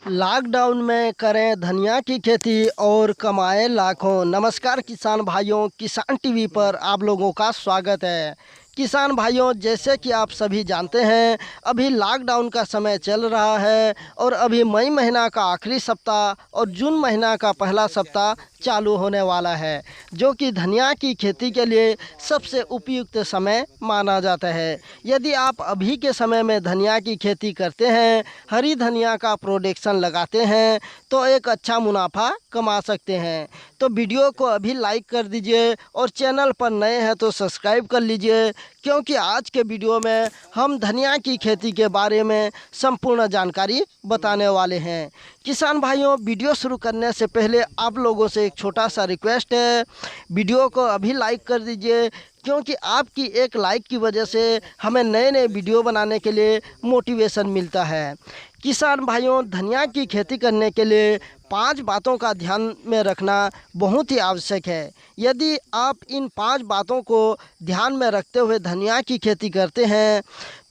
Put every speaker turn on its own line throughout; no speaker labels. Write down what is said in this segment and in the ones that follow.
Lockdown में करें धनिया की खेती और कमाएं लाखों। नमस्कार किसान भाइयों, किसान टीवी पर आप लोगों का स्वागत है। किसान भाइयों, जैसे कि आप सभी जानते हैं, अभी लॉकडाउन का समय चल रहा है और अभी मई महीना का आखिरी सप्ताह और जून महीना का पहला सप्ताह चालू होने वाला है, जो कि धनिया की खेती के लिए सबसे उपयुक्त समय माना जाता है। यदि आप अभी के समय में धनिया की खेती करते हैं, हरी धनिया का प्रोडक्शन लगाते हैं, तो एक अच्छा मुनाफा कमा सकते हैं। तो वीडियो को अभी लाइक कर दीजिए और चैनल पर नए हैं तो सब्सक्राइब कर लीजिए, क्योंकि आज के वीडियो में हम धनिया की खेती के बारे में संपूर्ण जानकारी बताने वाले हैं। किसान भाइयों, वीडियो शुरू करने से पहले आप लोगों से एक छोटा सा रिक्वेस्ट है, वीडियो को अभी लाइक कर दीजिए, क्योंकि आपकी एक लाइक की वजह से हमें नए नए वीडियो बनाने के लिए मोटिवेशन मिलता है। किसान भाइयों, धनिया की खेती करने के लिए 5 बातों का ध्यान में रखना बहुत ही आवश्यक है। यदि आप इन 5 बातों को ध्यान में रखते हुए धनिया की खेती करते हैं,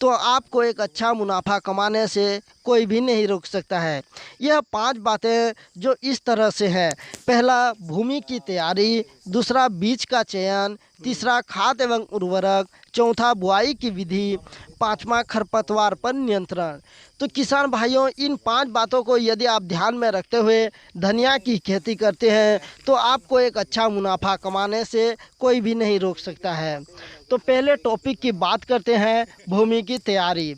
तो आपको एक अच्छा मुनाफा कमाने से कोई भी नहीं रोक सकता है। यह 5 बातें जो इस तरह से हैं: पहला, भूमि की तैयारी; दूसरा, बीज का चयन; तीसरा, खाद एवं उर्वरक; चौथा, बुआई की विधि; पाँचवा, खरपतवार पर नियंत्रण। तो किसान भाइयों, इन 5 बातों को यदि आप ध्यान में रखते हुए धनिया की खेती करते हैं, तो आपको एक अच्छा मुनाफा कमाने से कोई भी नहीं रोक सकता है। तो पहले टॉपिक की बात करते हैं, भूमि की तैयारी।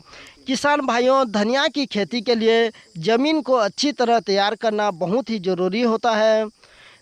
किसान भाइयों, धनिया की खेती के लिए ज़मीन को अच्छी तरह तैयार करना बहुत ही ज़रूरी होता है।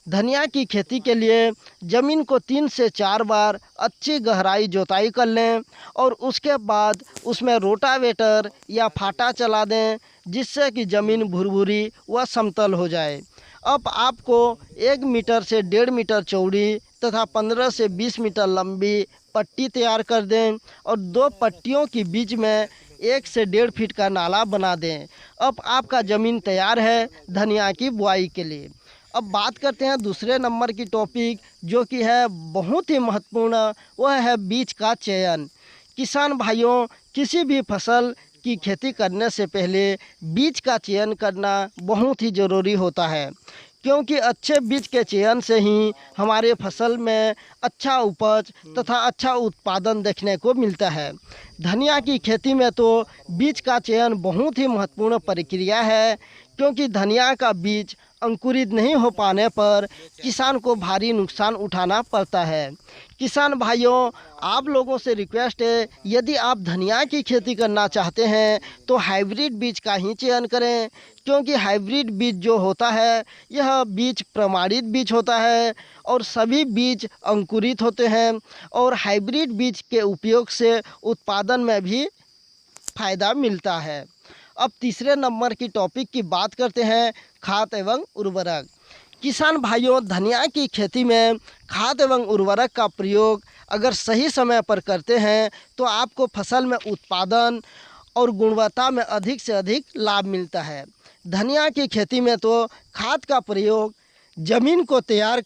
धनिया की खेती के लिए ज़मीन को 3 से 4 बार अच्छी गहराई जोताई कर लें और उसके बाद उसमें रोटावेटर या फाटा चला दें, जिससे कि ज़मीन भुरभुरी व समतल हो जाए। अब आपको 1 मीटर से 1.5 मीटर चौड़ी तथा 15 से 20 मीटर लंबी पट्टी तैयार कर दें और 2 पट्टियों के बीच में 1 से 1.5 फीट का नाला बना दें। अब आपका ज़मीन तैयार है धनिया की बुआई के लिए। अब बात करते हैं दूसरे नंबर की टॉपिक, जो कि है बहुत ही महत्वपूर्ण, वह है बीज का चयन। किसान भाइयों, किसी भी फसल की खेती करने से पहले बीज का चयन करना बहुत ही ज़रूरी होता है, क्योंकि अच्छे बीज के चयन से ही हमारे फसल में अच्छा उपज तथा अच्छा उत्पादन देखने को मिलता है। धनिया की खेती में तो बीज का चयन बहुत ही महत्वपूर्ण प्रक्रिया है, क्योंकि धनिया का बीज अंकुरित नहीं हो पाने पर किसान को भारी नुकसान उठाना पड़ता है। किसान भाइयों, आप लोगों से रिक्वेस्ट है, यदि आप धनिया की खेती करना चाहते हैं तो हाइब्रिड बीज का ही चयन करें, क्योंकि हाइब्रिड बीज जो होता है, यह बीज प्रमाणित बीज होता है और सभी बीज अंकुरित होते हैं और हाइब्रिड बीज के उपयोग से उत्पादन में भी फ़ायदा मिलता है। अब तीसरे नंबर की टॉपिक की बात करते हैं, खाद एवं उर्वरक। किसान भाइयों, धनिया की खेती में खाद एवं उर्वरक का प्रयोग अगर सही समय पर करते हैं तो आपको फसल में उत्पादन और गुणवत्ता में अधिक से अधिक लाभ मिलता है। धनिया की खेती में तो खाद का प्रयोग ज़मीन को तैयार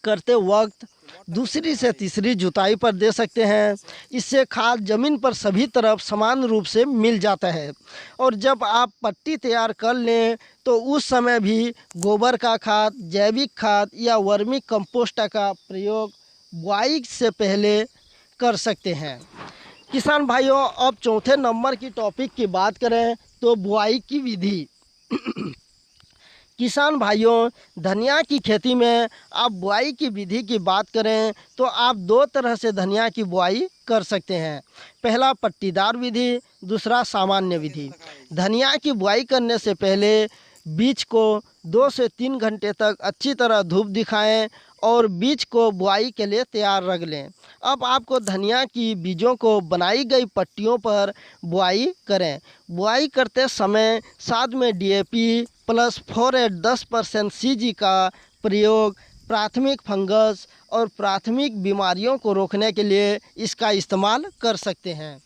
करते वक्त दूसरी से तीसरी जुताई पर दे सकते हैं। इससे खाद ज़मीन पर सभी तरफ समान रूप से मिल जाता है। और जब आप पट्टी तैयार कर लें तो उस समय भी गोबर का खाद, जैविक खाद या वर्मी कंपोस्ट का प्रयोग बुआई से पहले कर सकते हैं। किसान भाइयों, अब चौथे नंबर की टॉपिक की बात करें तो बुआई की विधि। किसान भाइयों, धनिया की खेती में आप बुआई की विधि की बात करें तो आप 2 तरह से धनिया की बुआई कर सकते हैं। पहला, पट्टीदार विधि; दूसरा, सामान्य विधि। धनिया की बुआई करने से पहले बीज को 2 से 3 घंटे तक अच्छी तरह धूप दिखाएं और बीज को बुआई के लिए तैयार रख लें। अब आपको धनिया की बीजों को बनाई गई पट्टियों पर बुआई करें। बुआई करते समय साथ में DAP प्लस 4-10% CG का प्रयोग प्राथमिक फंगस और प्राथमिक बीमारियों को रोकने के लिए इसका इस्तेमाल कर सकते हैं।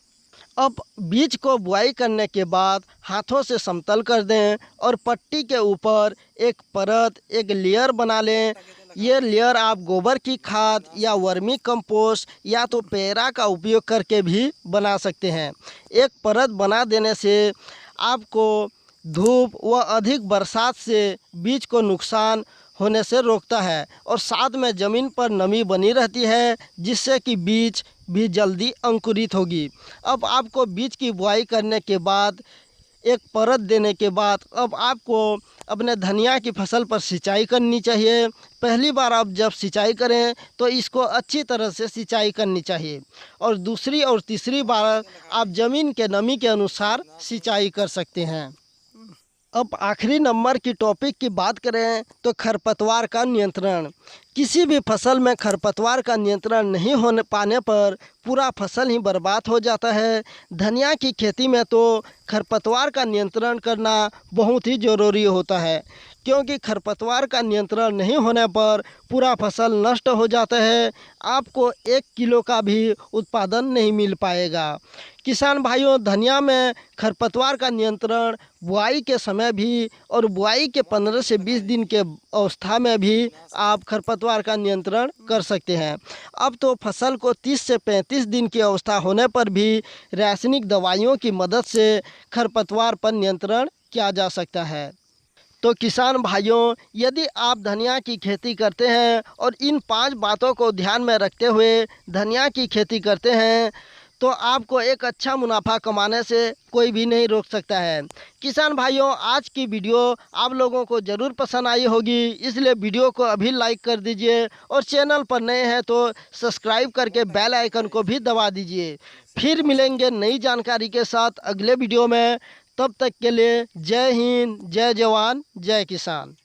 अब बीज को बुआई करने के बाद हाथों से समतल कर दें और पट्टी के ऊपर एक परत, एक लेयर बना लें। ये लेयर आप गोबर की खाद या वर्मी कंपोस्ट या तो पेरा का उपयोग करके भी बना सकते हैं। एक परत बना देने से आपको धूप व अधिक बरसात से बीज को नुकसान होने से रोकता है और साथ में ज़मीन पर नमी बनी रहती है, जिससे कि बीज भी जल्दी अंकुरित होगी। अब आपको बीज की बुआई करने के बाद एक परत देने के बाद अब आपको अपने धनिया की फसल पर सिंचाई करनी चाहिए। पहली बार आप जब सिंचाई करें तो इसको अच्छी तरह से सिंचाई करनी चाहिए और दूसरी और तीसरी बार आप ज़मीन के नमी के अनुसार सिंचाई कर सकते हैं। अब आखिरी नंबर की टॉपिक की बात करें तो खरपतवार का नियंत्रण। किसी भी फसल में खरपतवार का नियंत्रण नहीं होने पाने पर पूरा फसल ही बर्बाद हो जाता है। धनिया की खेती में तो खरपतवार का नियंत्रण करना बहुत ही ज़रूरी होता है, क्योंकि खरपतवार का नियंत्रण नहीं होने पर पूरा फसल नष्ट हो जाता है। आपको 1 किलो का भी उत्पादन नहीं मिल पाएगा। किसान भाइयों, धनिया में खरपतवार का नियंत्रण बुआई के समय भी और बुआई के 15 से 20 दिन के अवस्था में भी आप खरपतवार का नियंत्रण कर सकते हैं। अब तो फसल को 30 से 35 दिन की अवस्था होने पर भी रासायनिक दवाइयों की मदद से खरपतवार पर नियंत्रण किया जा सकता है। तो किसान भाइयों, यदि आप धनिया की खेती करते हैं और इन 5 बातों को ध्यान में रखते हुए धनिया की खेती करते हैं तो आपको एक अच्छा मुनाफा कमाने से कोई भी नहीं रोक सकता है। किसान भाइयों, आज की वीडियो आप लोगों को ज़रूर पसंद आई होगी, इसलिए वीडियो को अभी लाइक कर दीजिए और चैनल पर नए हैं तो सब्सक्राइब करके बेल आइकन को भी दबा दीजिए। फिर मिलेंगे नई जानकारी के साथ अगले वीडियो में। तब तक के लिए जय हिंद, जय जवान, जय किसान।